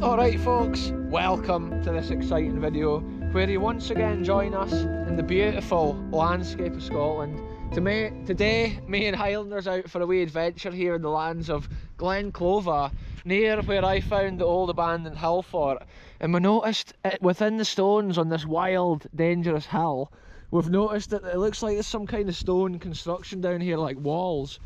Alright folks, welcome to this exciting video where you once again join us in the beautiful landscape of Scotland. Today, me and Highlanders out for a wee adventure here in the lands of Glen Clova, near where I found the old abandoned hill fort. And we noticed within the stones on this wild, dangerous hill, we've noticed that it looks like there's some kind of stone construction down here, like walls.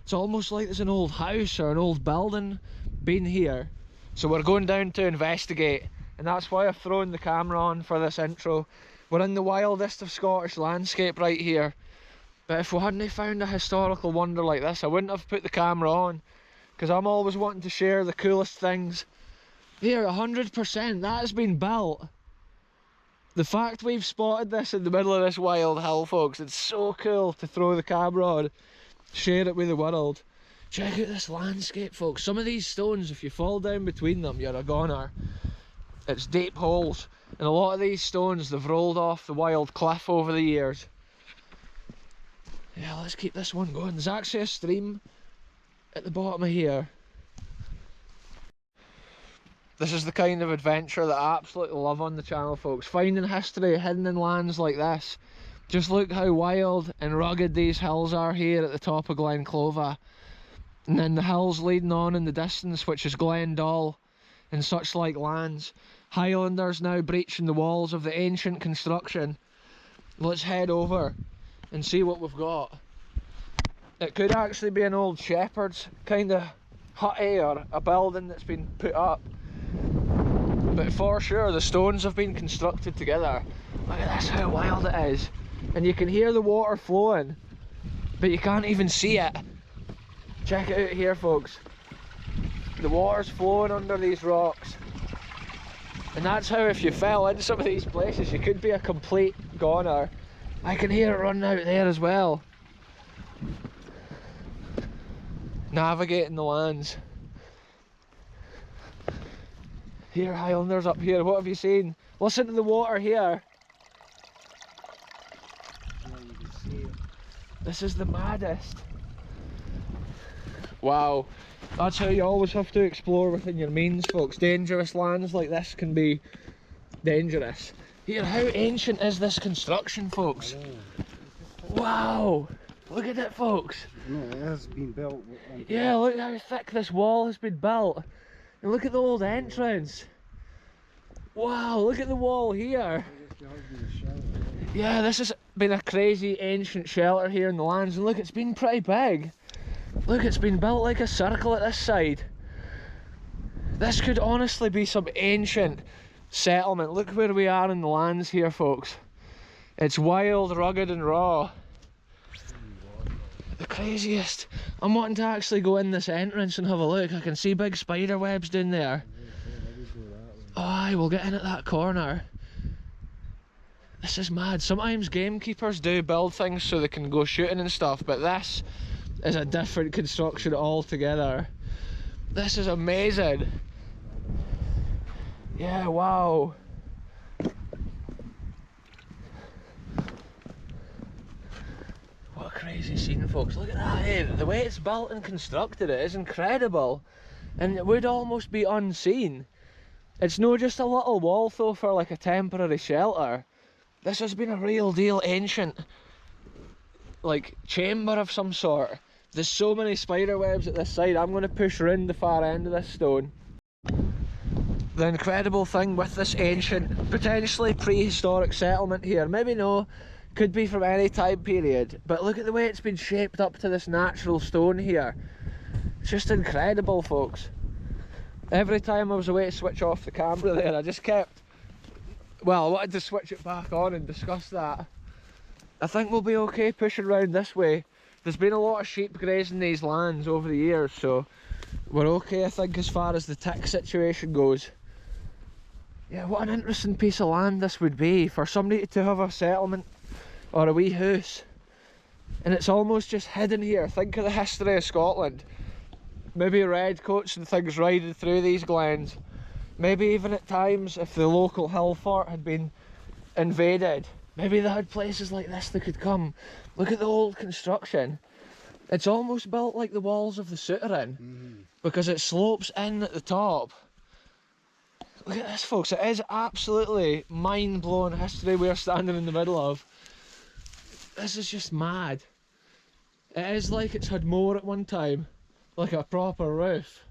It's almost like there's an old house or an old building been here. So we're going down to investigate, and that's why I've thrown the camera on for this intro. We're in the wildest of Scottish landscape right here. But if we hadn't found a historical wonder like this, I wouldn't have put the camera on, because I'm always wanting to share the coolest things. Here, 100%, that has been built. The fact we've spotted this in the middle of this wild hill, folks, it's so cool to throw the camera on, share it with the world. Check out this landscape, folks. Some of these stones, if you fall down between them, you're a goner. It's deep holes, and a lot of these stones, they've rolled off the wild cliff over the years. Yeah, let's keep this one going. There's actually a stream at the bottom of here. This is the kind of adventure that I absolutely love on the channel, folks. Finding history hidden in lands like this. Just look how wild and rugged these hills are here at the top of Glen Clova. And then the hills leading on in the distance, which is Glendall and such like lands. Highlanders now breaching the walls of the ancient construction. Let's head over and see what we've got. It could actually be an old shepherd's kind of hutty or a building that's been put up. But for sure the stones have been constructed together. Look at this, how wild it is. And you can hear the water flowing, but you can't even see it. Check it out here, folks. The water's flowing under these rocks. And that's how, if you fell into some of these places, you could be a complete goner. I can hear it running out there as well. Navigating the lands. Here, Highlanders up here, what have you seen? Listen to the water here. Yeah, you can see it. This is the maddest. Wow, that's how you always have to explore within your means, folks. Dangerous lands like this can be dangerous. Here, how ancient is this construction, folks? Wow, look at it, folks. No, it has been built. Yeah, look how thick this wall has been built. And look at the old entrance. Wow, look at the wall here. Yeah, this has been a crazy ancient shelter here in the lands, and look, it's been pretty big. Look, it's been built like a circle at this side. This could honestly be some ancient settlement. Look where we are in the lands here, folks. It's wild, rugged and raw. The craziest. I'm wanting to actually go in this entrance and have a look. I can see big spider webs down there. Oh, aye, we'll get in at that corner. This is mad. Sometimes gamekeepers do build things so they can go shooting and stuff, but this is a different construction altogether. This is amazing. Yeah, wow. What a crazy scene, folks. Look at that, eh? The way it's built and constructed, it is incredible. And it would almost be unseen. It's no just a little wall though for like a temporary shelter. This has been a real deal ancient, like, chamber of some sort. There's so many spider webs at this side. I'm going to push around the far end of this stone. The incredible thing with this ancient, potentially prehistoric settlement here, maybe no, could be from any time period, but look at the way it's been shaped up to this natural stone here. It's just incredible, folks. Every time I was away to switch off the camera there, I just kept, well, I wanted to switch it back on and discuss that. I think we'll be okay pushing around this way. There's been a lot of sheep grazing these lands over the years, so we're okay, I think, as far as the tick situation goes. Yeah, what an interesting piece of land this would be for somebody to have a settlement or a wee house. And it's almost just hidden here. Think of the history of Scotland. Maybe redcoats and things riding through these glens. Maybe even at times, if the local hill fort had been invaded, maybe they had places like this they could come. Look at the old construction. It's almost built like the walls of the Souterrain, because it slopes in at the top. Look at this, folks. It is absolutely mind-blowing history we're standing in the middle of. This is just mad. It is like it's had more at one time, like a proper roof.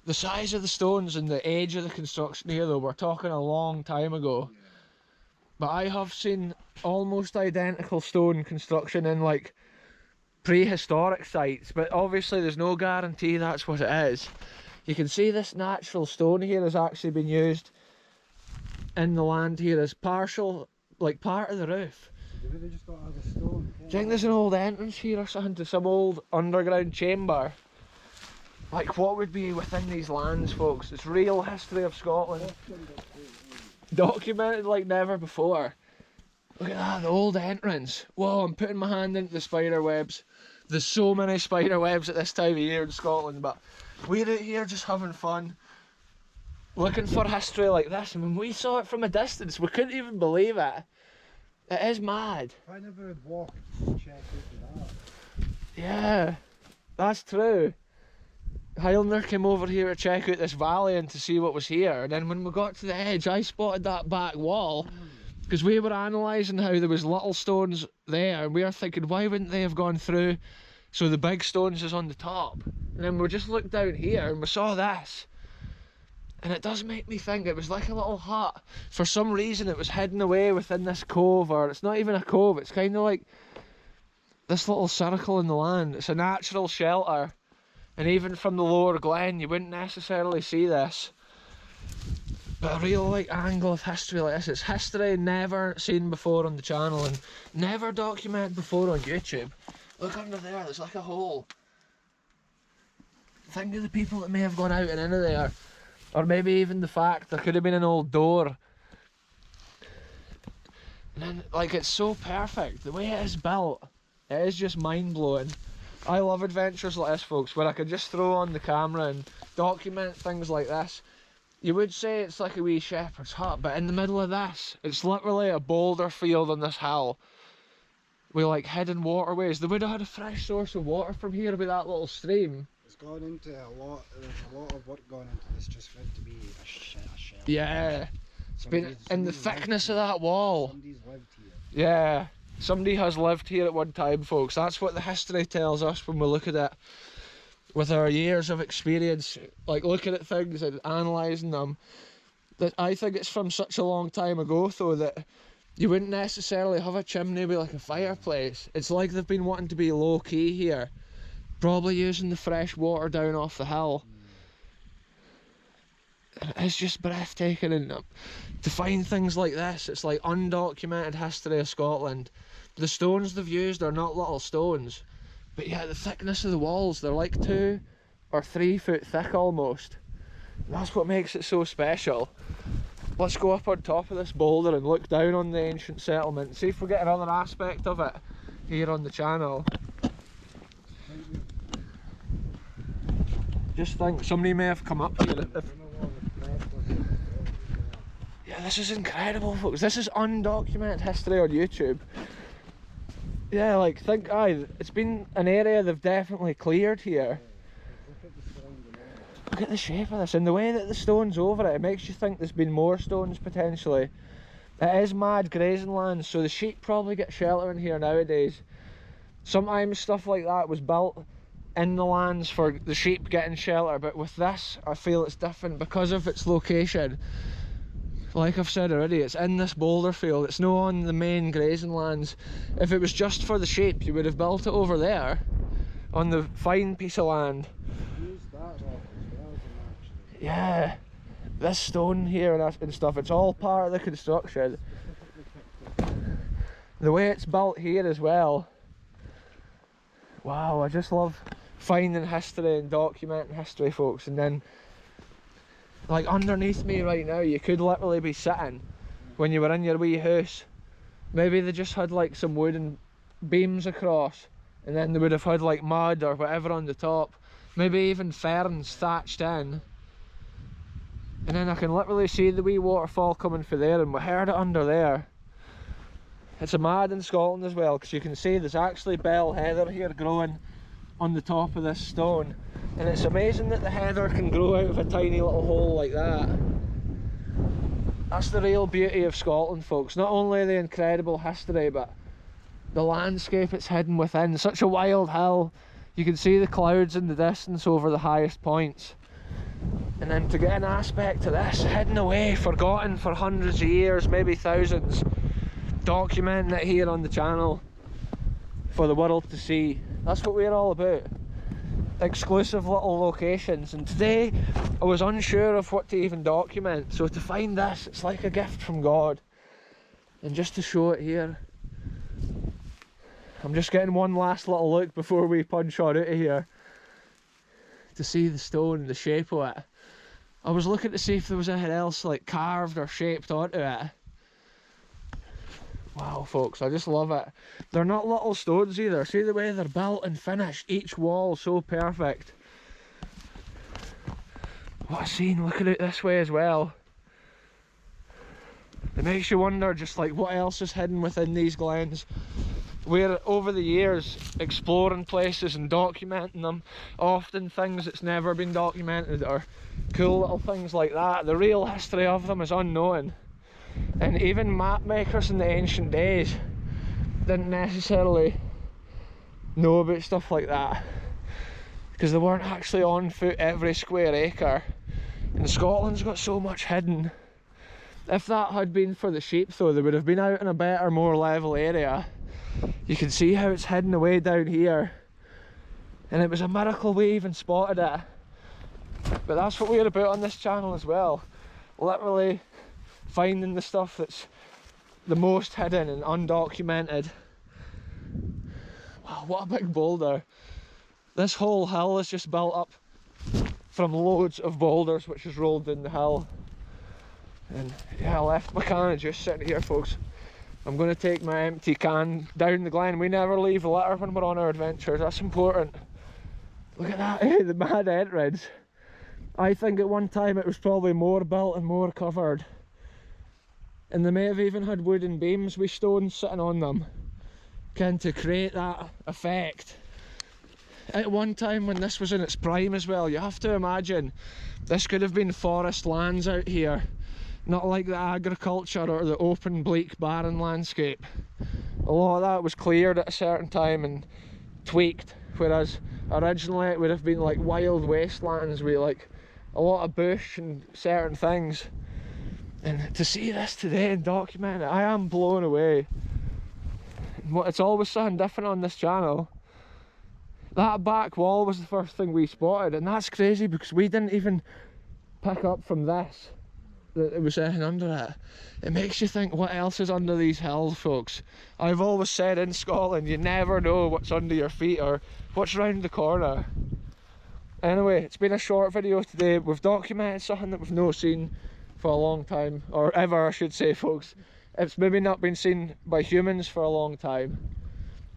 The size of the stones and the age of the construction here, though, we're talking a long time ago. Yeah. But I have seen almost identical stone construction in like prehistoric sites, but obviously there's no guarantee that's what it is. You can see this natural stone here has actually been used in the land here as partial, like part of the roof. They really just got out of stone. Do you think there's an old entrance here or something to some old underground chamber? Like what would be within these lands, folks? It's real history of Scotland. Documented like never before. Look at that, the old entrance. Whoa, I'm putting my hand into the spider webs. There's so many spider webs at this time of year in Scotland, but we're out here just having fun, looking for history like this. And when we saw it from a distance, we couldn't even believe it. It is mad. If I never had walked to check out that. Yeah, that's true. Highlander came over here to check out this valley and to see what was here, and then when we got to the edge I spotted that back wall because we were analysing how there was little stones there and we were thinking why wouldn't they have gone through so the big stones is on the top, and then we just looked down here and we saw this, and it does make me think it was like a little hut. For some reason it was hidden away within this cove, or it's not even a cove, it's kind of like this little circle in the land. It's a natural shelter. And even from the lower Glen, you wouldn't necessarily see this. But a real like angle of history like this, it's history never seen before on the channel and never documented before on YouTube. Look under there, there's like a hole. Think of the people that may have gone out and into there. Or maybe even the fact there could have been an old door. And then, like, it's so perfect. The way it is built, it is just mind-blowing. I love adventures like this, folks, where I can just throw on the camera and document things like this. You would say it's like a wee shepherd's hut, but in the middle of this, it's literally a boulder field on this hill with like hidden waterways. They would have had a fresh source of water from here with that little stream. It's gone into a lot, there's a lot of work gone into this just for it to be a shelter. Yeah, it's been in the thickness of that wall. Somebody's lived here. Yeah. Somebody has lived here at one time, folks. That's what the history tells us when we look at it with our years of experience, like looking at things and analysing them. That I think it's from such a long time ago, though, that you wouldn't necessarily have a chimney with like a fireplace. It's like they've been wanting to be low key here, probably using the fresh water down off the hill. It's just breathtaking, and to find things like this, it's like undocumented history of Scotland. The stones they've used are not little stones, but yeah, the thickness of the walls, they're like 2 or 3 foot thick almost. And that's what makes it so special. Let's go up on top of this boulder and look down on the ancient settlement, see if we get another aspect of it here on the channel. Just think, somebody may have come up here. Yeah, this is incredible, folks. This is undocumented history on YouTube. Yeah, like, think, it's been an area they've definitely cleared here. Look at the shape of this, and the way that the stone's over it, it makes you think there's been more stones potentially. It is mad grazing land, so the sheep probably get shelter in here nowadays. Sometimes stuff like that was built in the lands for the sheep getting shelter, but with this, I feel it's different because of its location. Like I've said already, it's in this boulder field, it's not on the main grazing lands. If it was just for the sheep, you would have built it over there, on the fine piece of land. Yeah, this stone here and stuff, it's all part of the construction. The way it's built here as well. Wow, I just love finding history and documenting history, folks. And then, like, underneath me right now, you could literally be sitting when you were in your wee house. Maybe they just had like some wooden beams across, and then they would have had like mud or whatever on the top, maybe even ferns thatched in. And then I can literally see the wee waterfall coming through there, and we heard it under there. It's a mad in Scotland as well, because you can see there's actually bell heather here growing on the top of this stone. And it's amazing that the heather can grow out of a tiny little hole like that. That's the real beauty of Scotland, folks. Not only the incredible history, but the landscape it's hidden within. Such a wild hill. You can see the clouds in the distance over the highest points. And then to get an aspect to this, hidden away, forgotten for hundreds of years, maybe thousands, documenting it here on the channel for the world to see. That's what we're all about. Exclusive little locations. And today I was unsure of what to even document, so to find this, it's like a gift from God. And just to show it here, I'm just getting one last little look before we punch on out of here to see the stone, the shape of it. I was looking to see if there was anything else like carved or shaped onto it. Wow, folks, I just love it. They're not little stones either. See the way they're built and finished, each wall so perfect. What a scene, looking out this way as well. It makes you wonder just like what else is hidden within these glens. We're over the years exploring places and documenting them, often things that's never been documented or cool little things like that. The real history of them is unknown, and even map makers in the ancient days didn't necessarily know about stuff like that because they weren't actually on foot every square acre, and Scotland's got so much hidden. If that had been for the sheep though, they would have been out in a better, more level area. You can see how it's hidden away down here, and it was a miracle we even spotted it. But that's what we're about on this channel as well, literally finding the stuff that's the most hidden and undocumented. Wow, what a big boulder. This whole hill is just built up from loads of boulders which is rolled down the hill. And yeah, I left my can of juice sitting here, folks. I'm going to take my empty can down the glen. We never leave the litter when we're on our adventures, that's important. Look at that, the mad entrance. I think at one time it was probably more built and more covered. And they may have even had wooden beams with stones sitting on them, kind to create that effect. At one time when this was in its prime as well, you have to imagine this could have been forest lands out here. Not like the agriculture or the open, bleak, barren landscape. A lot of that was cleared at a certain time and tweaked, whereas originally it would have been like wild wastelands with like a lot of bush and certain things. And to see this today and document it, I am blown away. It's always something different on this channel. That back wall was the first thing we spotted, and that's crazy because we didn't even pick up from this that it was anything under it. It makes you think what else is under these hills, folks. I've always said in Scotland you never know what's under your feet or what's round the corner. Anyway, it's been a short video today. We've documented something that we've not seen for a long time, or ever I should say, folks. It's maybe not been seen by humans for a long time.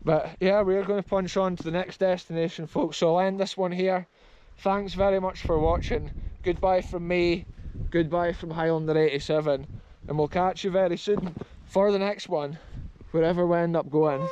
But yeah, we're going to punch on to the next destination, folks, so I'll end this one here. Thanks very much for watching. Goodbye from me, goodbye from Highlander 87, and we'll catch you very soon for the next one, wherever we end up going.